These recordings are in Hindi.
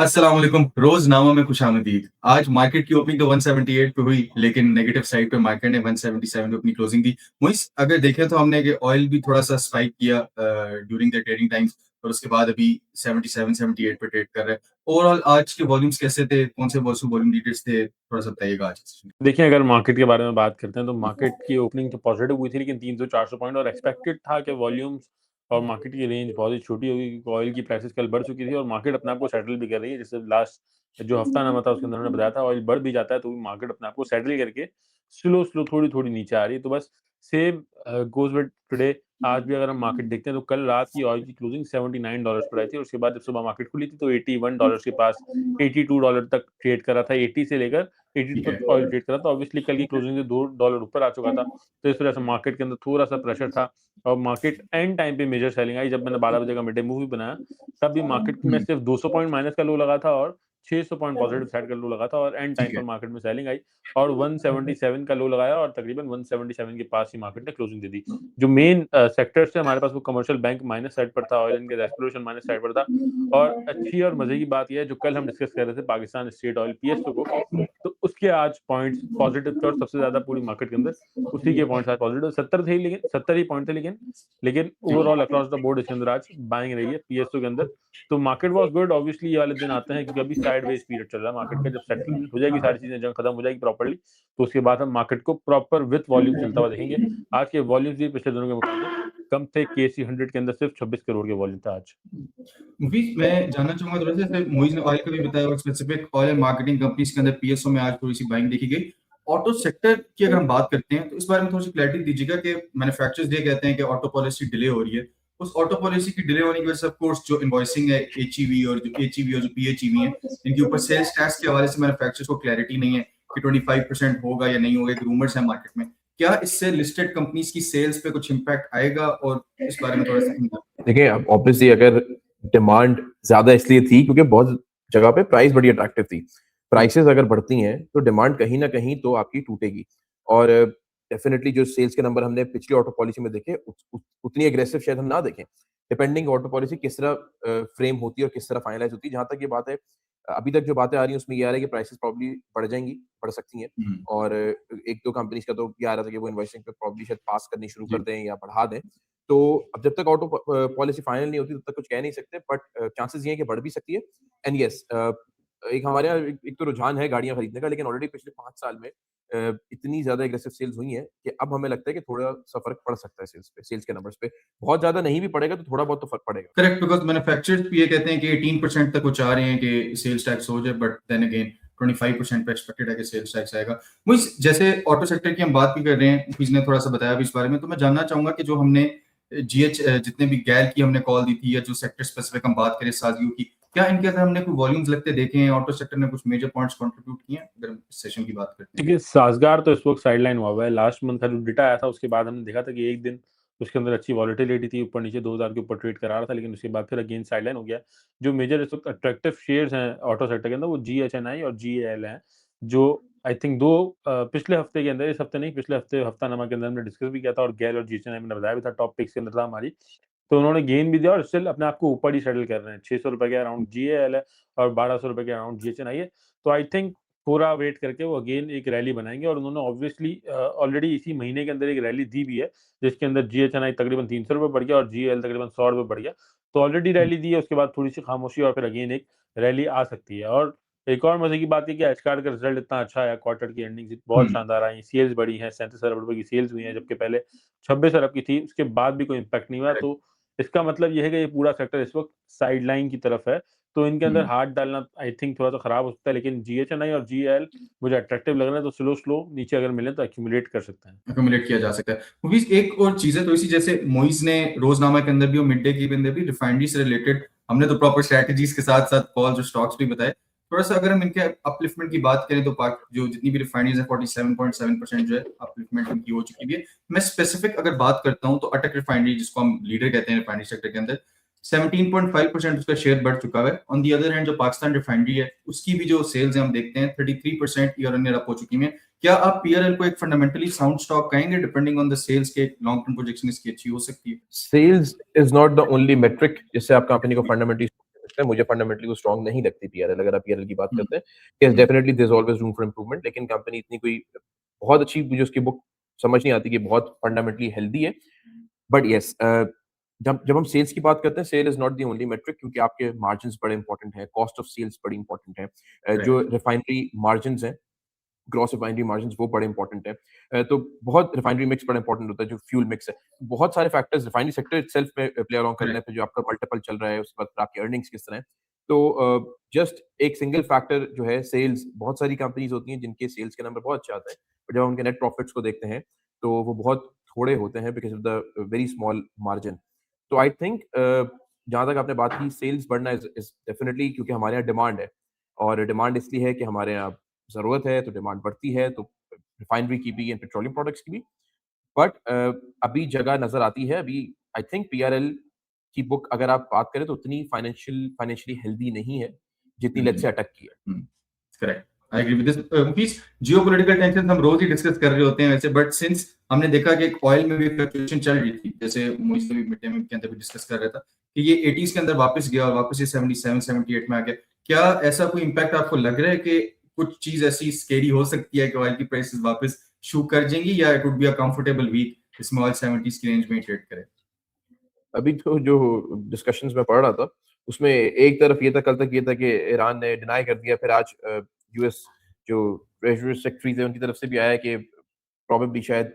अस्सलाम वालेकुम। रोज़नामा में खुशामदीद। आज मार्केट की ओपनिंग तो 178 पे हुई, लेकिन नेगेटिव साइड पे मार्केट ने 177 पे अपनी क्लोजिंग दी। मुइस अगर देखें तो हमने कि ऑयल भी थोड़ा-सा स्पाइक किया ड्यूरिंग द ट्रेडिंग टाइम्स और उसके बाद अभी 77-78 पे ट्रेड कर रहा है। ओवरऑल आज के वॉल्यूम्स कैसे थे? कौन से वॉल्यूम लीडर्स थे? थोड़ा-सा बताइएगा आज? देखिए, अगर मार्केट के बारे में बात करते हैं तो मार्केट की ओपनिंग तो पॉजिटिव हुई थी, लेकिन 300-400 पॉइंट और एक्सपेक्टेड था कि वॉल्यूम्स और मार्केट की रेंज बहुत ही छोटी होगी क्योंकि ऑयल की प्राइसेस कल बढ़ चुकी थी और मार्केट अपने आप को सेटल भी कर रही है। जैसे लास्ट जो हफ्तानामा था उसके अंदर उन्होंने बताया था ऑयल बढ़ भी जाता है तो भी मार्केट अपने आप को सेटल करके स्लो थोड़ी-थोड़ी नीचे आ रही है। तो बस सेम गोज़ विद टुडे। आज भी अगर हम मार्केट देखते हैं तो कल रात की ऑयल की क्लोजिंग $79 पर आई थी और उसके बाद जब सुबह मार्केट खुली थी तो $81 के पास, $82 तक ट्रेड कर रहा था। 80 से लेकर 82 ठीक है। तक ऑयल ट्रेड करा था। ऑब्वियसली कल की क्लोजिंग से $2 ऊपर आ चुका था। तो इस वजह से मार्केट के अंदर थोड़ा-सा प्रेशर था और मार्केट एंड टाइम पे मेजर सेलिंग आई। जब मैंने 12 बजे का मिड डे मूव भी बनाया, तब भी मार्केट में हुँ, सिर्फ 200 पॉइंट माइनस का लो लगा था और 600 पॉइंट पॉजिटिव साइड का लो लगा था और एंड टाइम ठीक पर है। मार्केट में सेलिंग आई और 177 का लो लगाया और तकरीबन 177 के पास ही मार्केट ने क्लोजिंग दे दी। जो मेन सेक्टर्स थे हमारे पास वो कमर्शियल बैंक माइनस साइड पर था, oil and gas exploration minus side पर था और अच्छी और मजे की बात ये है जो कल हम डिस्कस कर रहे थे पाकिस्तान स्टेट ऑयल पीएसओ को, तो उसके आज पॉइंट्स पॉजिटिव थे और सबसे ज़्यादा पूरी मार्केट के अंदर उसी के पॉइंट्स आज पॉजिटिव 70 थे, लेकिन 70 ही पॉइंट थे, लेकिन ओवरऑल अक्रॉस द बोर्ड इसके अंदर आज बाइंग रही है पीएसओ के अंदर। तो मार्केट वाज गुड। ऑब्वियसली ये वाले दिन आते हैं क्योंकि अभी साइडवेज पीरियड चल रहा है मार्केट का। जब सेटल हो जाएगी सारी चीजें, जंग खत्म हो जाएगी प्रॉपर्ली, तो उसके बाद हम मार्केट को प्रॉपर विथ वॉल्यूम चलता हुआ देखेंगे। आज के वॉल्यूम्स भी पिछले दिनों के मुकाबले कम थे। केसी 100 के अंदर सिर्फ 26 करोड़ के वॉल्यूम था आज। मुफीस, मैं जानना चाहूँगा थोड़ा-सा जैसे मोइज़ ने ऑयल का भी बताया और specific oil and marketing companies के अंदर पीएसओ में आज थोड़ी-सी बाइंग देखी गई। ऑटो सेक्टर की अगर हम बात करते हैं, तो इस बारे में थोड़ी-सी क्लैरिटी दीजिएगा कि मैन्युफैक्चरर्स ये कहते हैं कि ऑटो पॉलिसी डिले हो रही है। उस ऑटो पॉलिसी की डिले होने की वजह से ऑफ कोर्स जो इनवॉइसिंग है एचईवी और जो पीएचईवी है, इनके ऊपर सेल्स टैक्स के हवाले से मैन्युफैक्चरर्स को क्लैरिटी नहीं है कि 25% होगा या नहीं होगा, एक रूमर्स है मार्केट में। क्या इससे लिस्टेड कंपनीज़ की सेल्स पे कुछ इम्पैक्ट आएगा और इस बारे में थोड़ा-सा देखिए, अब ऑब्वियसली अगर डिमांड ज़्यादा इसलिए थी क्योंकि बहुत जगह पे प्राइस बड़ी अट्रैक्टिव थी। प्राइसेज़ अगर बढ़ती हैं, तो डिमांड कहीं न कहीं तो आपकी टूटेगी और डेफ़िनिटली जो सेल्स के नंबर हमने पिछली ऑटो पॉलिसी में देखे, उतनी एग्रेसिव शायद हम ना देखें। डिपेंडिंग ऑटो पॉलिसी किस तरह फ्रेम होती है और किस तरह फाइनलाइज़ होती है। जहाँ तक ये बात है, अभी तक जो बातें आ रही हैं, उसमें ये आ रहा है कि प्राइसेज़ प्रोबब्ली बढ़ जाएँगी, बढ़ सकती हैं हुँ, और 1-2 कंपनीज़ का तो ये आ रहा था कि वो इनवॉइसिंग पे प्रोबब्ली शायद पास करनी शुरू कर जी। दें या बढ़ा दें। तो अब जब तक ऑटो पॉलिसी फाइनल नहीं होती तब तक कुछ कह नहीं सकते, बट चांसेस ये हैं कि बढ़ भी सकती है। एंड यस, एक हमारे यहाँ एक तो रुझान है गाड़ियाँ खरीदने का, लेकिन ऑलरेडी पिछले 5 साल में इतनी ज़्यादा एग्रेसिव सेल्स हुई हैं कि अब हमें लगता है कि थोड़ा-सा फ़र्क पड़ सकता है सेल्स के नंबर्स पे। बहुत ज़्यादा नहीं भी पड़ेगा तो थोड़ा बहुत तो फ़र्क पड़ेगा। करेक्ट, बिकॉज़ मैन्युफैक्चरर्स भी ये कहते हैं कि 18% तक वो चाह रहे हैं कि सेल्स टैक्स हो जाए, बट देन अगेन 25% पे एक्सपेक्टेड है कि सेल्स टैक्स आएगा। मुझे जैसे ऑटो सेक्टर की हम बात भी कर रहे हैं, मुझे ने थोड़ा-सा बताया भी इस बारे में, तो मैं जानना चाहूँगा कि जो हमने जितने भी गैल की हमने कॉल दी थी या जो सेक्टर स्पेसिफिक हम बात करें साजियों की, क्या इनके अंदर हमने कोई वॉल्यूम्स लगते देखे हैं? ऑटो सेक्टर ने कुछ मेजर पॉइंट्स कंट्रीब्यूट किए हैं? अगर हम इस सेशन की बात करते हैं। देखिए, साज़गार तो इस वक़्त साइडलाइन हुआ हुआ है। लास्ट मंथ का जो डेटा आया था उसके बाद हमने देखा था कि एक दिन उसके अंदर अच्छी वॉलेटिलिटी थी, ऊपर-नीचे 2000 के ऊपर ट्रेड करा रहा था, लेकिन उसके बाद फिर अगेन साइडलाइन हो गया। जो मेजर इस वक़्त अट्रैक्टिव शेयर्स हैं ऑटो सेक्टर के अंदर वो जीएचएनआई और जीएएल हैं, जो आई थिंक 2 पिछले हफ्ते के अंदर, इस हफ्ते नहीं, पिछले हफ्ते हफ्तानामा के अंदर हमने डिस्कस भी किया था और गेल और जीएचएनआई मैंने बताया भी था टॉप पिक्स के अंदर था हमारी। तो उन्होंने गेन भी दिया और स्टिल अपने आप को ऊपर ही सेटल कर रहे हैं। ₹600 के अराउंड जीएएल है और ₹1200 के अराउंड जीएचएनआई है। तो आई थिंक थोड़ा वेट करके वो अगेन एक रैली बनाएँगे और उन्होंने ऑब्वियसली ऑलरेडी इसी महीने के अंदर एक रैली दी भी है, जिसके अंदर जीएचएनआई तकरीबन ₹300 बढ़ गया और जीएल तकरीबन ₹100 बढ़ गया। तो ऑलरेडी रैली दी है, उसके बाद थोड़ी-सी खामोशी और फिर अगेन एक रैली आ सकती है। और एक और मज़े की बात ये कि एचकार्ड का रिज़ल्ट इतना अच्छा आया, क्वार्टर की अर्निंग्स हुँ, बहुत शानदार आई, सेल्स बढ़ी हैं, ₹37 अरब रुपए की सेल्स हुई हैं, जबकि पहले 26 अरब की थी, उसके बाद भी कोई इम्पैक्ट नहीं हुआ। करेक्ट। तो इसका मतलब ये है कि ये पूरा सेक्टर इस वक़्त साइडलाइन की तरफ है। तो इनके अंदर हुँ। हाथ डालना आई थिंक थोड़ा-सा खराब हो सकता है, लेकिन जीएचएनआई और जीएल मुझे अट्रैक्टिव लग रहा है, तो स्लो नीचे अगर मिले तो एक्यूमुलेट कर सकते हैं। एक्यूमुलेट किया जा सकता है। मूवीज़ एक और चीज़ है, तो इसी जैसे मोइज़ ने रोज़नामा के अंदर भी और मिड डे के अंदर भी रिफाइनरी से रिलेटेड हमने तो प्रॉपर स्ट्रैटेजीज़ के साथ-साथ कॉल्स और स्टॉक्स भी बताए। थोड़ा-सा अगर हम इनके अपलिफ्टमेंट की बात करें तो पाक जो जितनी भी रिफाइनरीज़ हैं 47.7% जो है अपलिफ्टमेंट इनकी हो चुकी भी है। मैं स्पेसिफिक अगर बात करता हूँ तो अटक रिफाइनरी जिसको हम लीडर कहते हैं रिफाइनरी सेक्टर के अंदर 17.5% उसका शेयर बढ़ चुका है। ऑन द अदर हैंड जो पाकिस्तान रिफाइनरी है उसकी भी जो सेल्स हैं हम देखते हैं 33% ईयर ऑन ईयर अप हो चुकी हैं। क्या आप पीआरएल को एक फंडामेंटली साउंड स्टॉक कहेंगे डिपेंडिंग ऑन द सेल्स के लॉन्ग टर्म प्रोजेक्शन इसकी अच्छी हो सकती है? Sales is not the only metric जिससे आप कंपनी को फंडामेंटली सकते हैं। मुझे फंडामेंटली वो स्ट्रांग नहीं लगती पीआरएल, अगर आप पीआरएल की बात करते हैं। Yes, definitely there is always room for improvement, लेकिन कंपनी इतनी कोई बहुत अच्छी, मुझे उसकी बुक समझ नहीं आती कि बहुत फंडामेंटली हेल्दी है। बट यस, जब जब हम सेल्स की बात करते हैं, sale is not the only metric, क्योंकि आपके मार्जिन्स बड़े इंपॉर्टेंट हैं, कॉस्ट ऑफ सेल्स बड़ी इंपॉर्टेंट है, जो रिफाइनरी मार्जिन्स हैं, ग्रॉस रिफाइनरी मार्जिन्स, वो बड़े इंपॉर्टेंट है। तो बहुत रिफाइनरी मिक्स बड़ा इंपॉर्टेंट होता है, जो फ्यूल मिक्स है। बहुत सारे फैक्टर्स रिफाइनरी सेक्टर इटसेल्फ में प्ले अराउंड कर रहे हैं, फिर जो आपका मल्टीपल चल रहा है, उसके बाद आपकी अर्निंग्स किस तरह है। तो जस्ट एक सिंगल फैक्टर जो है सेल्स, बहुत सारी कंपनीज होती हैं जिनके सेल्स के नंबर बहुत अच्छे आते हैं, बट जब हम उनके नेट प्रॉफिट्स को देखते हैं तो वो बहुत थोड़े होते हैं because of the very small margin. तो आई थिंक जहाँ तक आपने बात की, सेल्स बढ़ना इज डेफिनेटली, क्योंकि हमारे यहाँ डिमांड है, और डिमांड इसलिए है कि हमारे यहाँ जरूरत है, तो डिमांड बढ़ती है, तो रिफाइनरी की भी एंड पेट्रोलियम प्रोडक्ट्स की भी। बट अभी जगह नजर आती है, अभी आई थिंक पीआरएल की बुक अगर आप बात करें तो उतनी फाइनेंशियली हेल्दी नहीं है जितनी लेट्स से अटक की है। Correct, I agree with this. Mukesh, geopolitical tension हम रोज ही डिस्कस कर रहे होते हैं वैसे, बट सिंस हमने देखा कि एक ऑयल में भी फ्लक्चुएशन चल रही थी, जैसे मोहित ने भी मिड टाइम के अंदर भी डिस्कस कर रहा था कि ये 80s के अंदर वापस गया और वापस ये 77 78 में आ गया। क्या ऐसा कोई इंपैक्ट आपको लग रहा है कि कुछ चीज ऐसी स्केरी हो सकती है कि ऑयल की प्राइसेस वापस शू कर जाएंगी, या it would be a comfortable week इसमें ऑयल 70s की रेंज में ट्रेड करे? अभी तो जो डिस्कशंस में पढ़ रहा था, उसमें एक तरफ ये था, कल तक ये था कि ईरान ने डिनाई कर दिया, फिर आज यूएस जो ट्रेजरी सेक्रेटरी थे उनकी तरफ से भी आया कि प्रोबेबली शायद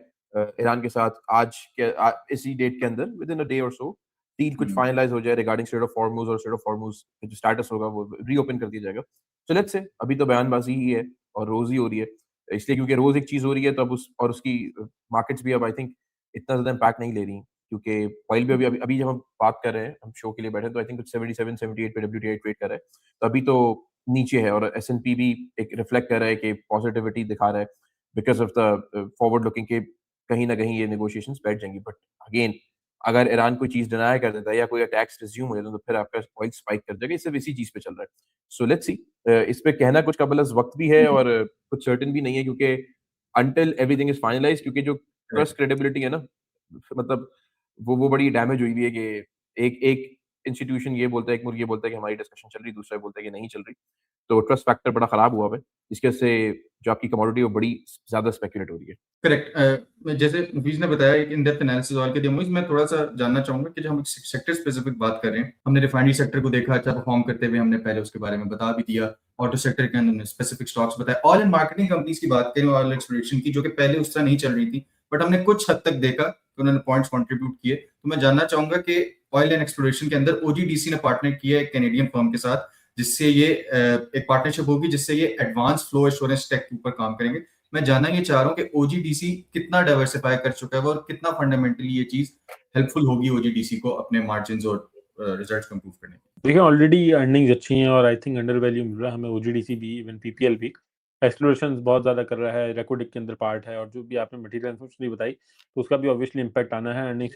ईरान के साथ आज के इसी डेट के अंदर विद इन अ डे और सो डील कुछ फाइनलाइज हो जाए रिगार्डिंग स्ट्रेट ऑफ हॉर्मुज, और स्ट्रेट ऑफ हॉर्मुज जो स्टेटस होगा वो रीओपन कर दिया जाएगा। सो लेट्स से, अभी तो बयानबाजी ही है और रोज ही हो रही है, इसलिए क्योंकि रोज एक चीज हो रही है, तो अब उसकी मार्केट्स भी अब आई थिंक इतना ज्यादा इम्पैक्ट नहीं ले रही, क्योंकि ऑयल भी अभी जब हम बात कर रहे हैं, हम शो के लिए बैठे, तो आई थिंक कुछ 77 78 पे डब्ल्यूटीआई ट्रेड कर रहा है, तो अभी तो नीचे है, और एसएनपी भी एक रिफ्लेक्ट कर रहा है कि पॉजिटिविटी दिखा रहा है because of the forward looking के कहीं ना कहीं ये नेगोशिएशंस बैठ जाएंगी। बट अगेन, अगर ईरान कोई चीज डिनाई कर देता है या कोई अटैक्स रिज्यूम हो जाता है, तो फिर आपका ऑयल स्पाइक कर जाएगा। सिर्फ इसी चीज पे चल रहा है। सो लेट्स सी, इस पे कहना कुछ कबल वक्त भी है और कुछ सर्टेन भी नहीं है, क्योंकि अंटिल एवरीथिंग इज फाइनलाइज, क्योंकि जो ट्रस्ट क्रेडिबिलिटी है ना, मतलब वो बड़ी डैमेज हुई हुई है कि एक इंस्टीट्यूशन ये बोलता है, एक मुर्गी ये बोलता है कि हमारी डिस्कशन चल रही, दूसरा बोलता है कि नहीं चल रही, तो ट्रस्ट फैक्टर बड़ा खराब हुआ है, जिसके से जो आपकी कमोडिटी वो बड़ी ज्यादा स्पेकुलेट हो रही है। करेक्ट। जैसे मुफीज ने बताया इन डेप्थ एनालिसिस ऑयल के दिए, मुझे मैं थोड़ा सा जानना चाहूंगा कि जब हम सेक्टर स्पेसिफिक बात कर रहे हैं, हमने रिफाइनरी सेक्टर को देखा अच्छा परफॉर्म करते हुए, हमने पहले उसके बारे में बता भी दिया, ऑटो सेक्टर के अंदर हमने स्पेसिफिक स्टॉक्स बताए, ऑयल एंड मार्केटिंग कंपनीज की बात करें, ऑयल एक्सप्लोरेशन की, जो कि पहले उस तरह नहीं चल रही थी, बट हमने कुछ हद तक देखा कि उन्होंने पॉइंट्स कंट्रीब्यूट किए। तो मैं जानना चाहूंगा कि ऑयल एंड एक्सप्लोरेशन के अंदर ओजीडीसी ने पार्टनर किया है कैनेडियन फर्म के साथ, जिससे ये एक पार्टनरशिप होगी, जिससे ये एडवांस फ्लो एश्योरेंस टेक के ऊपर काम करेंगे। मैं जानना ये चाह रहा हूँ कि ओजीडीसी कितना डाइवर्सिफाई कर चुका है और कितना फंडामेंटली ये चीज हेल्पफुल होगी ओजीडीसी को अपने मार्जिन्स और रिजल्ट्स को इंप्रूव करने में। देखिए, ऑलरेडी अर्निंग्स अच्छी हैं और आई थिंक अंडर वैल्यू मिल रहा है हमें ओजीडीसी भी, इवन पीपीएल भी। एक्सप्लोरेशन बहुत ज़्यादा कर रहा है, रेकोडिक के अंदर पार्ट है, और जो भी आपने मटेरियल इन्फॉर्मेशन बताई, तो उसका भी ऑब्वियसली इम्पैक्ट आना है अर्निंग्स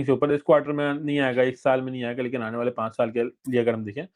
के ऊपर। इस क्वार्टर में नहीं आएगा, इस साल में नहीं आएगा, लेकिन आने वाले 5 साल के लिए अगर हम देखें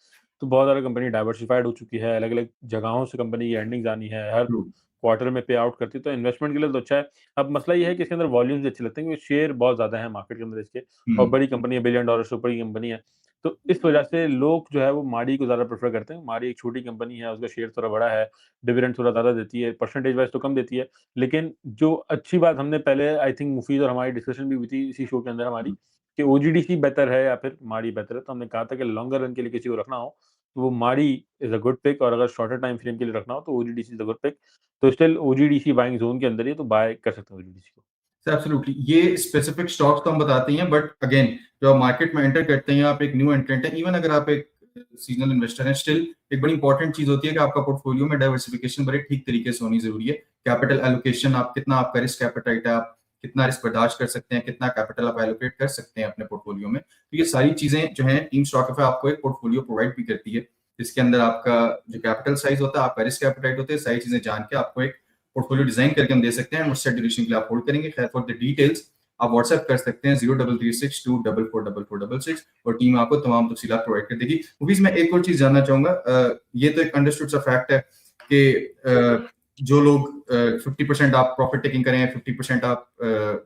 तो बहुत ज़्यादा कंपनी डाइवर्सिफाइड हो चुकी है, अलग अलग जगहों से कंपनी की अर्निंग्स आनी है, हर क्वार्टर में पे आउट करती है, तो इन्वेस्टमेंट के लिए तो अच्छा है। अब मसला ये है कि इसके अंदर वॉल्यूम्स अच्छे लगते हैं, क्योंकि शेयर बहुत ज़्यादा है मार्केट के अंदर इसके, और बड़ी कंपनी है, $1 बिलियन से ऊपर की कंपनी है, तो इस वजह से लोग जो है वो माड़ी को ज़्यादा प्रेफर करते हैं। माड़ी एक छोटी कंपनी है, उसका शेयर थोड़ा बड़ा है, डिविडेंड थोड़ा ज़्यादा देती है, परसेंटेज वाइज तो कम देती है, लेकिन जो अच्छी बात हमने पहले आई थिंक मुफीज और हमारी डिस्कशन भी हुई थी इसी शो के अंदर हमारी, कि ओजीडीसी बेहतर है या फिर माड़ी बेहतर है, तो हमने कहा था कि लॉन्गर रन के लिए किसी को रखना हो तो वो माड़ी इज अ गुड पिक, और अगर शॉर्टर टाइम फ्रेम के लिए रखना हो तो OGDC is a good pick. तो स्टिल ओजीडीसी बाइंग जोन के अंदर ही, तो बाय कर सकते हैं ओजीडीसी को। एब्सोल्युटली, ये स्पेसिफिक स्टॉक्स तो हम बताते हैं, बट अगेन जब आप मार्केट में एंटर करते हैं, आप एक न्यू एंट्रेंट हैं, इवन अगर आप एक सीजनल इन्वेस्टर हैं, स्टिल एक बड़ी इंपॉर्टेंट चीज होती है कि आपका पोर्टफोलियो में डाइवर्सिफिकेशन बड़े ठीक तरीके से होनी जरूरी है। कैपिटल एलोकेशन, आप कितना, आपका रिस्क एपेटाइट है, आप कितना रिस्क बर्दाश्त कर सकते हैं, कितना कैपिटल आप एलोकेट कर सकते हैं अपने पोर्टफोलियो में, तो ये सारी चीजें जो है टीम स्टॉकफाई आपको एक पोर्टफोलियो प्रोवाइड भी करती है, जिसके अंदर आपका जो कैपिटल साइज होता है, आपका रिस्क एपेटाइट होता है, सारी चीजें जान के आपको एक पोर्टफोलियो डिजाइन करके हम दे सकते हैं, और सेट ड्यूरेशन के लिए आप होल्ड करेंगे। खैर, फॉर द डिटेल्स आप व्हाट्सएप कर सकते हैं 0336244466, और टीम आपको तमाम तफसीलात प्रोवाइड कर देगी। मूवीज में एक और चीज जानना चाहूंगा, ये तो एक अंडरस्टूड सा फैक्ट है कि जो लोग 50% आप प्रॉफिट टेकिंग करें, 50% आप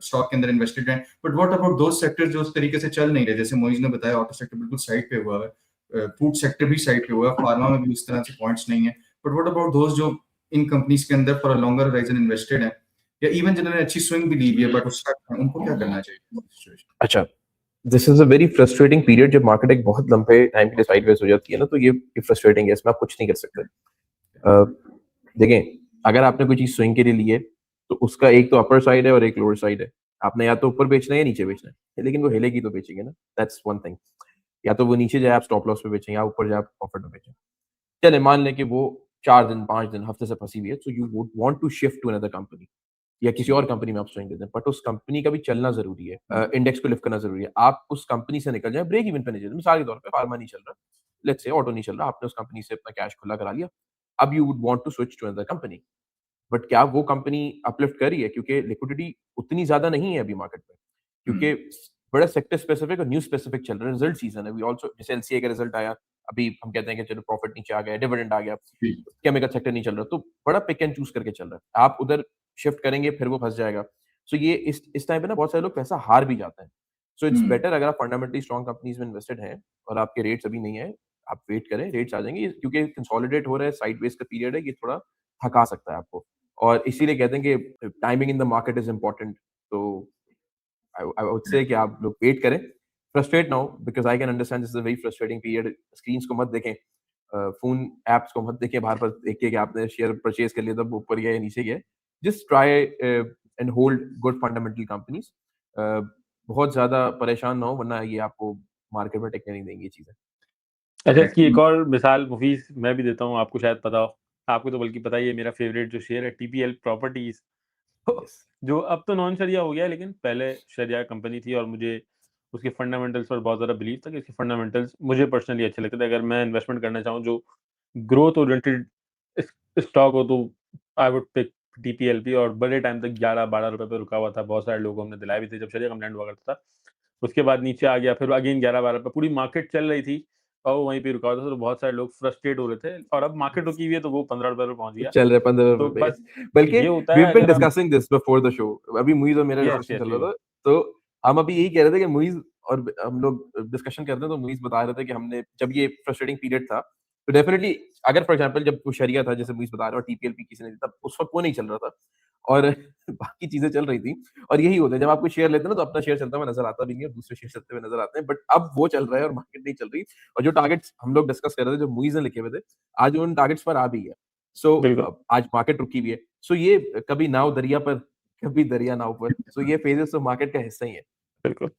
स्टॉक के अंदर इन्वेस्टेड हैं, but what about those sectors जो उस तरीके से चल नहीं रहे, जैसे मोइज ने बताया ऑटो सेक्टर बिल्कुल साइड पे हुआ है, फूड सेक्टर भी साइड पे हुआ, फार्मा में भी उस तरह से पॉइंट्स नहीं है, बट व्हाट अबाउट दोस्त जो इन कंपनीज के अंदर for a longer horizon invested है, या इवन जिन्होंने अच्छी स्विंग भी ली हुई है बट उसका उनको क्या करना चाहिए? अच्छा, this is a very frustrating period. जब मार्केट एक बहुत लंबे टाइम के लिए साइडवेज हो जाती है ना, तो ये फ्रस्ट्रेटिंग है, इसमें आप कुछ नहीं कर सकते। देखें, अगर आपने कोई चीज स्विंग के लिए ली है तो उसका एक तो अपर साइड है और एक लोअर साइड है। आपने या तो ऊपर बेचना है या नीचे बेचना है, लेकिन वो हिलेगी तो बेचेंगे ना, दैट्स वन थिंग। या तो वो नीचे जाए आप स्टॉप लॉस पे बेचें, या ऊपर जाए आप प्रॉफिट में बेचें। चले मान लें कि वो 4 दिन 5 दिन हफ्ते से फंसी हुई है, so you would want to shift to another company, या किसी और कंपनी में आप स्विंग देते हैं, बट उस कंपनी का भी चलना जरूरी है, इंडेक्स को लिफ्ट करना जरूरी है। आप उस कंपनी से निकल जाए, ब्रेक इवन पे नहीं जाए। मिसाल के तौर पे फार्मा नहीं चल रहा, लेट्स से ऑटो नहीं चल रहा, आपने उस कंपनी से अपना कैश खुला करा लिया, अब you would want to switch to another company. But क्या वो कंपनी अपलिफ्ट कर रही है? क्योंकि लिक्विडिटी उतनी ज्यादा नहीं है अभी मार्केट में, क्योंकि बड़ा सेक्टर स्पेसिफिक और न्यूज स्पेसिफिक चल रहा है। रिजल्ट सीजन है, वी आल्सो, जैसे एलसीए का रिजल्ट आया, अभी हम कहते हैं कि चलो प्रॉफिट नीचे आ गया, डिविडेंड आ गया, केमिकल सेक्टर नहीं चल रहा, तो बड़ा पिक एंड चूज करके चल रहा है। आप उधर शिफ्ट करेंगे फिर वो फंस जाएगा। सो ये इस टाइम पे ना बहुत सारे लोग पैसा हार भी जाते हैं। सो इट्स बेटर, अगर आप फंडामेंटली स्ट्रॉन्ग कंपनीज में इन्वेस्टेड हैं और आपके रेट्स अभी नहीं है, आप वेट करें, रेट्स आ जाएंगे, क्योंकि कंसोलिडेट हो रहा है, साइडवेज का पीरियड है, ये थोड़ा थका सकता है आपको। और इसीलिए कहते हैं कि timing in the market is important. तो आई वुड से कि आप लोग वेट करें, फ्रस्ट्रेट ना हो, because I can understand this is a very frustrating period. Screens को मत देखें, फोन एप्स को मत देखें, बाहर पर देखिए कि आपने शेयर परचेज कर लिया तब ऊपर गया या नीचे गया। Just try and hold good fundamental companies. बहुत ज्यादा परेशान ना हो, वरना ये आपको मार्केट में टिकने नहीं देंगी ये चीजें। अच्छा, इसकी एक और मिसाल मुफीज मैं भी देता हूँ, आपको शायद पता हो, आपको तो बल्कि पता ही है, मेरा फेवरेट जो शेयर है टीपीएल प्रॉपर्टीज, Yes. जो अब तो नॉन शरिया हो गया, लेकिन पहले शरिया कंपनी थी और मुझे उसके फंडामेंटल्स पर बहुत ज़्यादा बिलीव था कि इसके फंडामेंटल्स मुझे पर्सनली अच्छे लगते थे। अगर मैं इन्वेस्टमेंट करना चाहूँ जो ग्रोथ ओरिएंटेड स्टॉक हो, तो आई वुड पिक टीपीएलपी, और बड़े टाइम तक 11-12 रुपए पे रुका हुआ था। बहुत सारे लोगों को हमने दिलाए भी थे जब शरिया कंप्लेंट हुआ करता था। उसके बाद नीचे आ गया, फिर अगेन 11-12 पे पूरी मार्केट चल रही थी और वो वहीं पे रुका हुआ था, तो बहुत सारे लोग फ्रस्ट्रेट हो रहे थे, और अब मार्केट रुकी हुई है तो वो 15 रुपए पे पहुंच गया। चल रहे 15 तो रुपए बस पे। बल्कि ये होता वी है हैव बीन अगर हम discussing this before the show. अभी मुइज और मेरा यस डिस्कशन यस चल रहा था, तो हम अभी यही कह रहे थे कि मुइज और हम लोग डिस्कशन कर रहे थे, तो मुइज बता रहे थे कि हमने जब ये फ्रस्ट्रेटिंग पीरियड था, तो डेफिनेटली अगर फॉर एग्जांपल जब वो शरिया था, जैसे मुइज बता रहे हो, और टीपीएलपी किसी ने तब उस वक्त वो नहीं चल रहा था और बाकी चीजें चल रही थी। और यही होता है, जब आप कोई शेयर लेते हैं ना, तो अपना शेयर चलता हुआ नजर आता भी नहीं है, दूसरे शेयर चलते हुए नजर आते हैं। बट अब वो चल रहा है और मार्केट नहीं चल रही, और जो टारगेट्स हम लोग डिस्कस कर रहे थे, जो मुइज ने लिखे हुए थे, आज उन टारगेट्स पर आ भी है। सो बिल्कुल आज मार्केट रुकी हुई है। सो ये कभी नाव दरिया पर, कभी दरिया नाव पर। सो ये फेजेस तो मार्केट का हिस्सा ही है। बिल्कुल।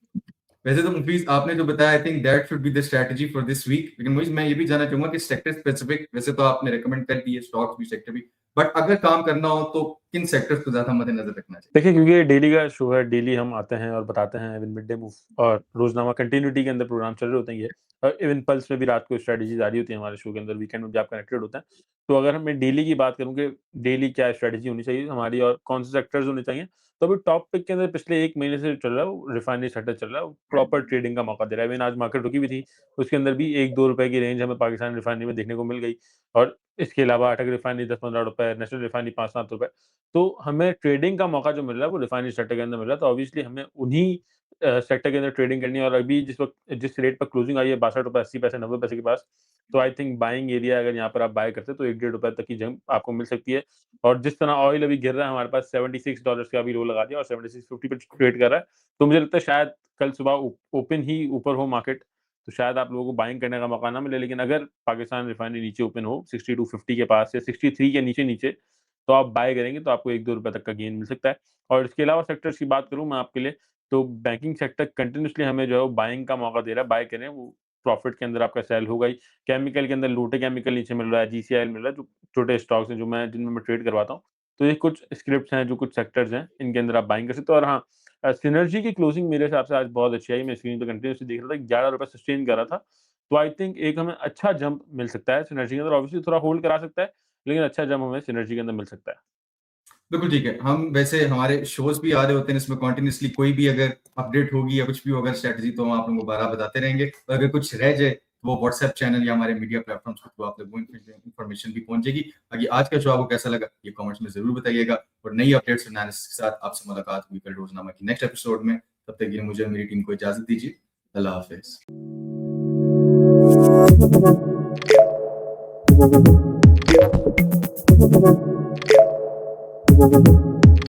वैसे तो मुफीज आपने जो बताया, I think that should be the strategy for this week. लेकिन मुझे मैं ये भी जानना चाहूंगा कि सेक्टर स्पेसिफिक, वैसे तो आपने रेकमेंड कर दिए स्टॉक्स भी, सेक्टर भी, बट अगर काम करना हो तो किन सेक्टर्स को ज्यादा मद्देनजर रखना चाहिए? देखिए, क्योंकि ये डेली का शो है, डेली हम आते हैं और बताते हैं, इवन मिड डे मूव और रोजनामा कंटिन्यूटी के अंदर प्रोग्राम चल रहे होते हैं ये, और इवन पल्स में भी रात को स्ट्रेटजी आ रही होती है हमारे शो के अंदर, वीकेंड में भी आप कनेक्टेड होते हैं। तो अगर मैं डेली की बात करूं कि डेली क्या स्ट्रेटजी होनी चाहिए हमारी और कौन से सेक्टर्स होने चाहिए, तो अभी टॉप पिक के अंदर पिछले 1 महीने से चल रहा है वो रिफाइनरी सेक्टर चल रहा है, वो प्रॉपर ट्रेडिंग का मौका दे रहा है। इवन आज मार्केट रुकी हुई थी, उसके अंदर भी 1-2 रुपए की रेंज हमें पाकिस्तान रिफाइनरी में देखने को मिल गई, और इसके अलावा अटक रिफाइनरी 10-15 रुपए, नेशनल रिफाइनरी 5-7 रुपए। तो हमें ट्रेडिंग का मौका जो मिल रहा है वो रिफाइनरी सेक्टर के अंदर मिल रहा है, तो ऑब्वियसली हमें उन्हीं सेक्टर के अंदर ट्रेडिंग करनी है। और अभी जिस वक्त जिस रेट पर क्लोजिंग आई है 62 रुपए 80 पैसे 90 पैसे के पास, तो आई थिंक बाइंग एरिया, अगर यहाँ पर आप बाय करते हैं तो 1-1.5 रुपए तक की जंप आपको मिल सकती है। और जिस तरह ऑयल अभी गिर रहा है, हमारे पास $76 का भी लो लगा दिया और 76.50 पे ट्रेड कर रहा है, तो मुझे लगता है शायद कल सुबह ओपन ही ऊपर हो मार्केट, तो शायद आप लोगों को बाइंग करने का मौका ना मिले। लेकिन अगर पाकिस्तान रिफाइनरी नीचे ओपन हो 62.50 के पास या 63 के नीचे नीचे, तो आप बाय करेंगे तो आपको 1-2 रुपए तक का गेन मिल सकता है। और इसके अलावा सेक्टर्स की बात करूँ मैं आपके लिए, तो बैंकिंग सेक्टर कंटिन्यूअसली हमें जो है वो बाइंग का मौका दे रहा है, बाय करें, वो प्रॉफिट के अंदर आपका सेल होगा ही। केमिकल के अंदर लोटे केमिकल नीचे मिल रहा है, जीसीआईएल मिल रहा है, जो छोटे स्टॉक्स हैं जो जिनमें मैं ट्रेड करवाता हूँ। तो ये कुछ स्क्रिप्ट्स हैं, जो कुछ सेक्टर्स हैं, इनके अंदर आप बाइंग कर सकते हो। और हाँ, सिनर्जी की क्लोजिंग मेरे हिसाब से आज बहुत अच्छी आई, मैं स्क्रीन पे कंटिन्यूअसली देख रहा था, 11 रुपए सस्टेन कर रहा था। तो आई थिंक एक हमें अच्छा जंप मिल सकता है सिनर्जी के अंदर, ऑब्वियसली थोड़ा होल्ड करा सकता है, लेकिन अच्छा जंप हमें सिनर्जी के अंदर मिल सकता है। बिल्कुल ठीक है। हम वैसे हमारे शोज भी आ रहे होते हैं, इसमें कॉन्टिन्यूसली कोई भी अगर अपडेट होगी या कुछ भी होगा स्ट्रेटजी, तो हम आप लोगों को बारह बताते रहेंगे। और अगर कुछ रह जाए तो वो व्हाट्सएप चैनल या हमारे मीडिया प्लेटफॉर्म्स के थ्रू आप लोगों को इन्फॉर्मेशन भी पहुंचेगी। बाकी आज का शो आपको कैसा लगा ये कमेंट्स में जरूर बताइएगा, और नई अपडेट्स और एनालिसिस के साथ आपसे मुलाकात हुई कल रोजनामा की नेक्स्ट एपिसोड में। तब तक के लिए मुझे और मेरी टीम को इजाजत दीजिए। अल्लाह हाफिज। है।